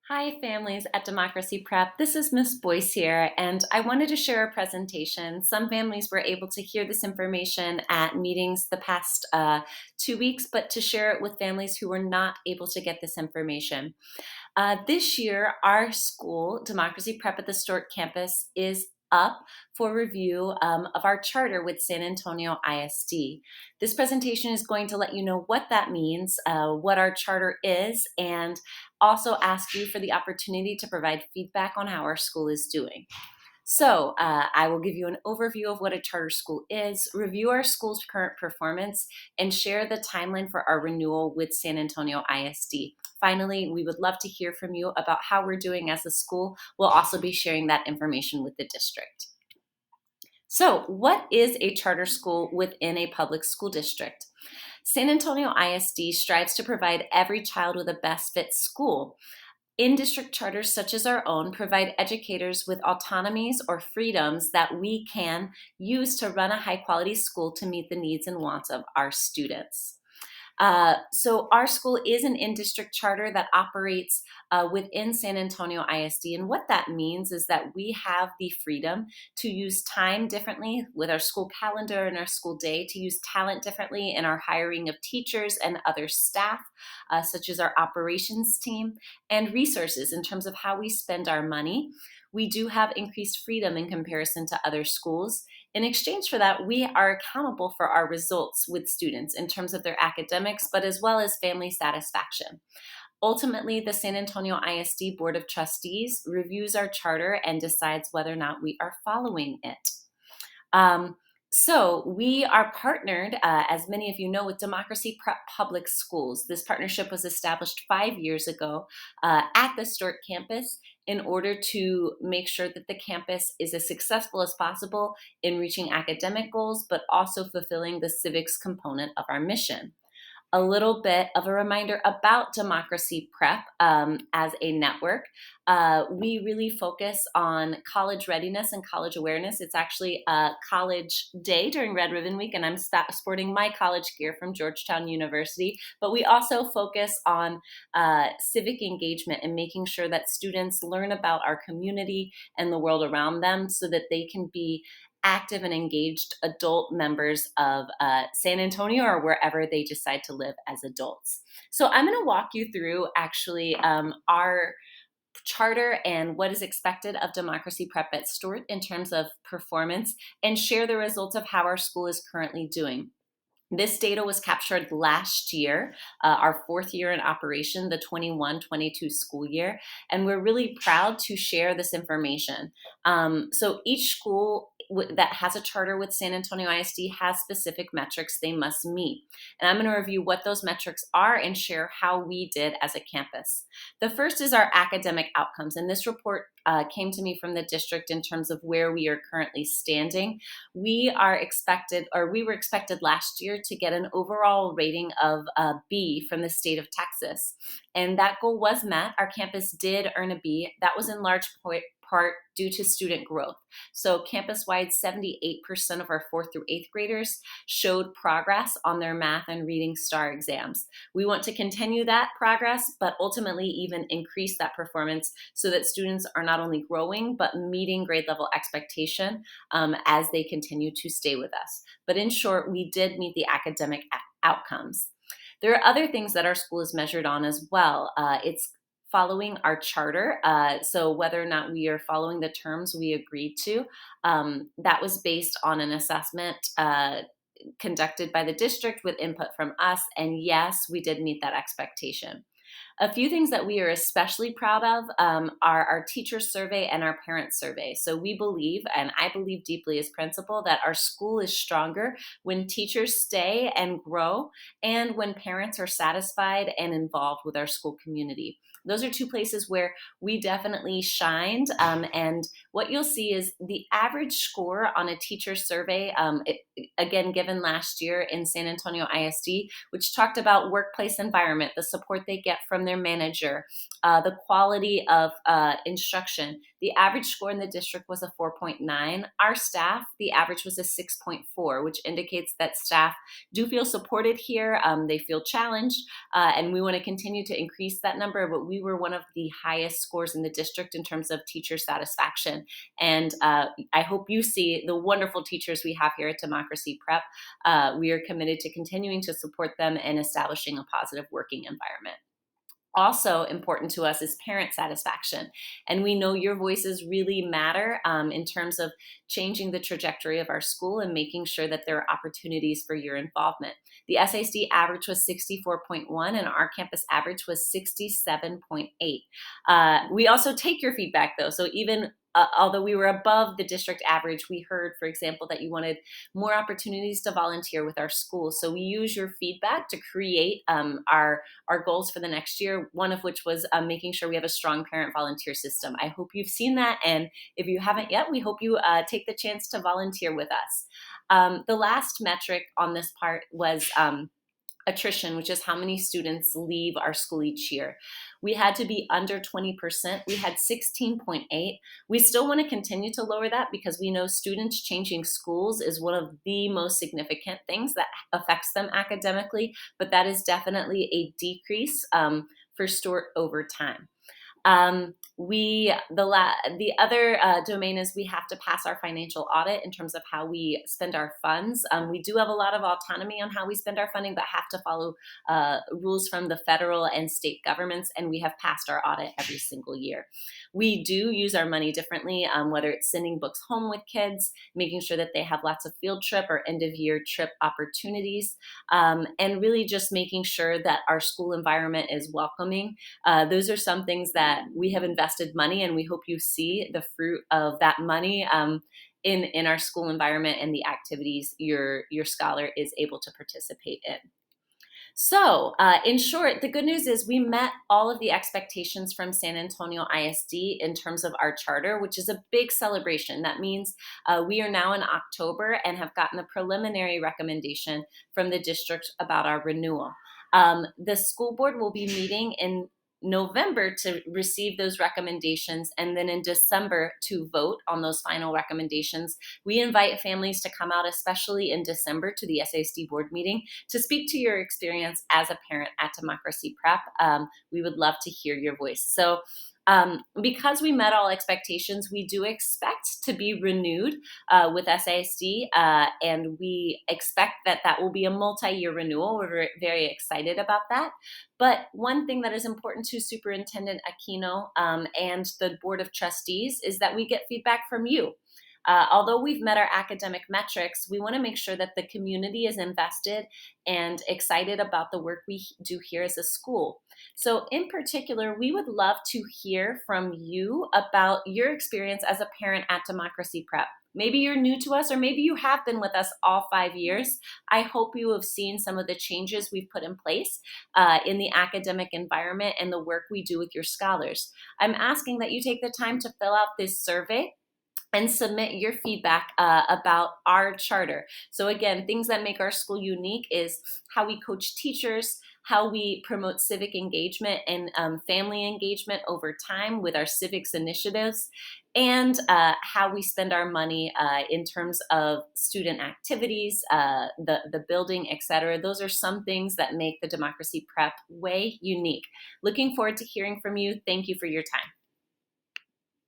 Hi, families at Democracy Prep. This is Miss Boyce here, and I wanted to share a presentation. Some families were able to hear this information at meetings the past 2 weeks, but to share it with families who were not able to get this information. This year, our school, Democracy Prep at the Stewart campus, is up for review of our charter with San Antonio ISD. This presentation is going to let you know what that means, what our charter is, and also ask you for the opportunity to provide feedback on how our school is doing. So, I will give you an overview of what a charter school is, review our school's current performance, and share the timeline for our renewal with San Antonio ISD. Finally, we would love to hear from you about how we're doing as a school. We'll also be sharing that information with the district. So, what is a charter school within a public school district? San Antonio ISD strives to provide every child with a best fit school. In-district charters such as our own provide educators with autonomies or freedoms that we can use to run a high-quality school to meet the needs and wants of our students. So our school is an in-district charter that operates within San Antonio ISD. And what that means is that we have the freedom to use time differently with our school calendar and our school day, to use talent differently in our hiring of teachers and other staff, such as our operations team, and resources in terms of how we spend our money. We do have increased freedom in comparison to other schools. In exchange for that, we are accountable for our results with students in terms of their academics, but as well as family satisfaction. Ultimately, the San Antonio ISD Board of Trustees reviews our charter and decides whether or not we are following it. Um, so we are partnered, as many of you know, with Democracy Prep Public Schools. This partnership was established 5 years ago at the Stewart campus in order to make sure that the campus is as successful as possible in reaching academic goals, but also fulfilling the civics component of our mission. A little bit of a reminder about Democracy Prep as a network. We really focus on college readiness and college awareness. It's actually a college day during Red Ribbon Week, and I'm sporting my college gear from Georgetown University. But we also focus on civic engagement and making sure that students learn about our community and the world around them so that they can be active and engaged adult members of San Antonio or wherever they decide to live as adults. So I'm going to walk you through actually our charter and what is expected of Democracy Prep at Stewart in terms of performance, and share the results of how our school is currently doing. This data was captured last year, our fourth year in operation, the 21-22 school year, and we're really proud to share this information. So each school that has a charter with San Antonio ISD has specific metrics they must meet. And I'm going to review what those metrics are and share how we did as a campus. The first is our academic outcomes, and this report came to me from the district in terms of where we are currently standing. We were expected last year to get an overall rating of B from the state of Texas. And that goal was met. Our campus did earn a B. That was in large part due to student growth. So campus-wide, 78% of our 4th through 8th graders showed progress on their math and reading STAR exams. We want to continue that progress, but ultimately even increase that performance so that students are not only growing, but meeting grade level expectation as they continue to stay with us. But in short, we did meet the academic outcomes. There are other things that our school is measured on as well. It's following our charter. So whether or not we are following the terms we agreed to, that was based on an assessment conducted by the district with input from us. And yes, we did meet that expectation. A few things that we are especially proud of are our teacher survey and our parent survey. So we believe, and I believe deeply as principal, that our school is stronger when teachers stay and grow and when parents are satisfied and involved with our school community. Those are two places where we definitely shined. And what you'll see is the average score on a teacher survey, again, given last year in San Antonio ISD, which talked about workplace environment, the support they get from their manager, the quality of instruction. The average score in the district was a 4.9. Our staff, the average was a 6.4, which indicates that staff do feel supported here. They feel challenged, and we want to continue to increase that number, but we were one of the highest scores in the district in terms of teacher satisfaction. And I hope you see the wonderful teachers we have here at Democracy Prep. We are committed to continuing to support them and establishing a positive working environment. Also important to us is parent satisfaction. And we know your voices really matter in terms of changing the trajectory of our school and making sure that there are opportunities for your involvement. The SASD average was 64.1 and our campus average was 67.8. We also take your feedback though. So even although we were above the district average, we heard, for example, that you wanted more opportunities to volunteer with our school. So we use your feedback to create our goals for the next year, one of which was making sure we have a strong parent volunteer system. I hope you've seen that, and if you haven't yet, we hope you take the chance to volunteer with us. The last metric on this part was attrition, which is how many students leave our school each year. We had to be under 20%. We had 16.8. We still want to continue to lower that because we know students changing schools is one of the most significant things that affects them academically, but that is definitely a decrease for Stewart over time. The other domain is we have to pass our financial audit in terms of how we spend our funds. We do have a lot of autonomy on how we spend our funding, but have to follow rules from the federal and state governments, and we have passed our audit every single year. We do use our money differently, whether it's sending books home with kids, making sure that they have lots of field trip or end of year trip opportunities, and really just making sure that our school environment is welcoming. Those are some things that we have invested money, and we hope you see the fruit of that money in our school environment and the activities your scholar is able to participate in. So in short, the good news is we met all of the expectations from San Antonio ISD in terms of our charter, which is a big celebration. That means we are now in October and have gotten a preliminary recommendation from the district about our renewal. The school board will be meeting in November to receive those recommendations, and then in December to vote on those final recommendations. We invite families to come out, especially in December, to the SASD board meeting to speak to your experience as a parent at Democracy Prep. We would love to hear your voice. So because we met all expectations, we do expect to be renewed with SASD, and we expect that that will be a multi-year renewal. We're very excited about that. But one thing that is important to Superintendent Aquino and the Board of Trustees is that we get feedback from you. Although we've met our academic metrics, we want to make sure that the community is invested and excited about the work we do here as a school. So in particular, we would love to hear from you about your experience as a parent at Democracy Prep. Maybe you're new to us, or maybe you have been with us all 5 years. I hope you have seen some of the changes we've put in place in the academic environment and the work we do with your scholars. I'm asking that you take the time to fill out this survey and submit your feedback about our charter. So again, things that make our school unique is how we coach teachers, how we promote civic engagement and family engagement over time with our civics initiatives, and how we spend our money in terms of student activities, the building, et cetera. Those are some things that make the Democracy Prep way unique. Looking forward to hearing from you. Thank you for your time.